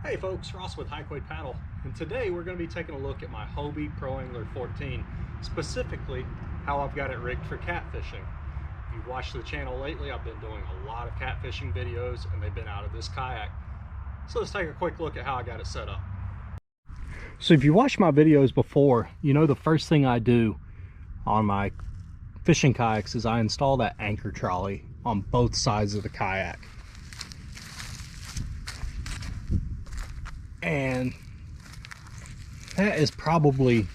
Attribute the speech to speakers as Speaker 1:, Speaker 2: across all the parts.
Speaker 1: Hey folks, Ross with Highway Paddle, and today we're going to be taking a look at my Hobie PA14, specifically how I've got it rigged for catfishing. If you've watched the channel lately, I've been doing a lot of catfishing videos and they've been out of this kayak. So let's take a quick look at how I got it set up. So if you watched my videos before, you know the first thing I do on my fishing kayaks is I install that anchor trolley on both sides of the kayak. And that is probably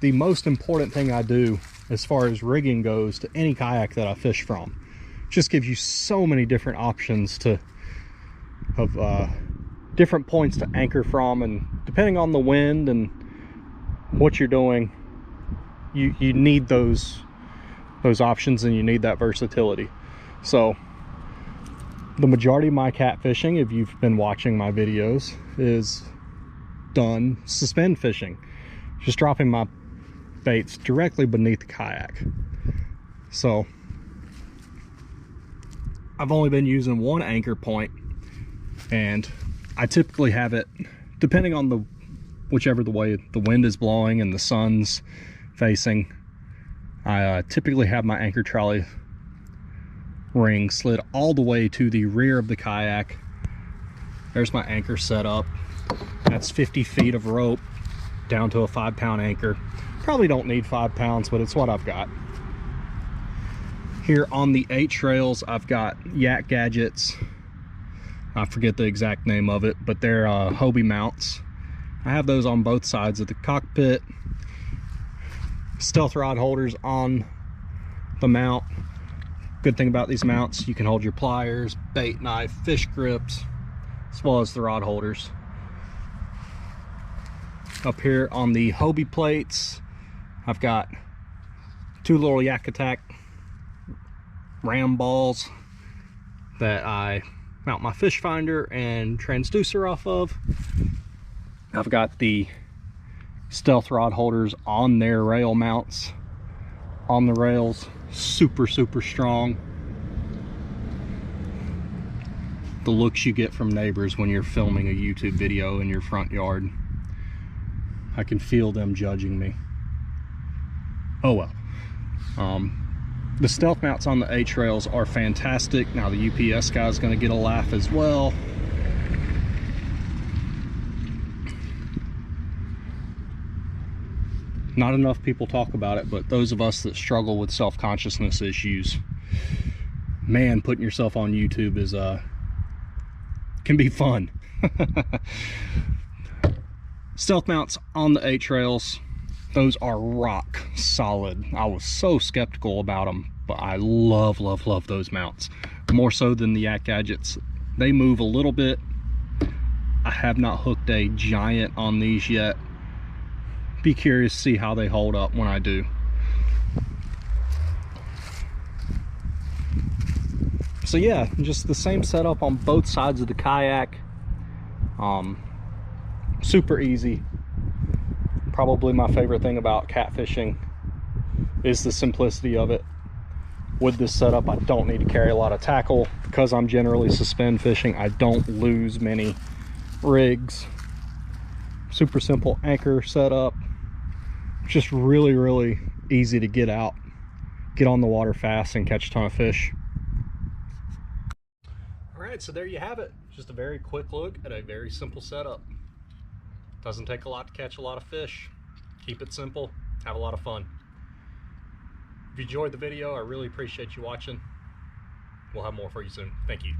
Speaker 1: the most important thing I do as far as rigging goes to any kayak that I fish from. It just gives you so many different options of different points to anchor from, and depending on the wind and what you're doing, you need those options, and you need that versatility. So the majority of my catfishing, if you've been watching my videos, is done suspend fishing, just dropping my baits directly beneath the kayak. So I've only been using one anchor point, and I typically have it, depending on whichever the way the wind is blowing and the sun's facing, I typically have my anchor trolley ring slid all the way to the rear of the kayak. There's my anchor set up. That's 50 feet of rope down to a 5-pound anchor. Probably don't need 5 pounds, but it's what I've got. Here on the 8 trails, I've got Yak Gadgets. I forget the exact name of it, but they're Hobie mounts. I have those on both sides of the cockpit. Stealth rod holders on the mount. Good thing about these mounts, you can hold your pliers, bait knife, fish grips, as well as the rod holders. Up here on the Hobie plates, I've got 2 little Yak Attack ram balls that I mount my fish finder and transducer off of. I've got the stealth rod holders on their rail mounts on the rails. Super strong. The looks you get from neighbors when you're filming a YouTube video in your front yard, I can feel them judging me. Oh well. The stealth mounts on the H-rails are fantastic. Now the UPS guy is going to get a laugh as well. Not enough people talk about it, but those of us that struggle with self-consciousness issues, man, putting yourself on YouTube is can be fun. Stealth mounts on the H-rails, those are rock solid. I was so skeptical about them, but I love those mounts, more so than the Yak Gadgets. They move a little bit. I have not hooked a giant on these yet. Be curious to see how they hold up when I do. So yeah, just the same setup on both sides of the kayak. Super easy. Probably my favorite thing about catfishing is the simplicity of it. With this setup, I don't need to carry a lot of tackle. Because I'm generally suspend fishing, I don't lose many rigs. Super simple anchor setup. Just really easy to get out, get on the water fast, and catch a ton of fish. All right, so there you have it. Just a very quick look at a very simple setup. Doesn't take a lot to catch a lot of fish. Keep it simple, have a lot of fun. If you enjoyed the video, I really appreciate you watching. We'll have more for you soon. Thank you.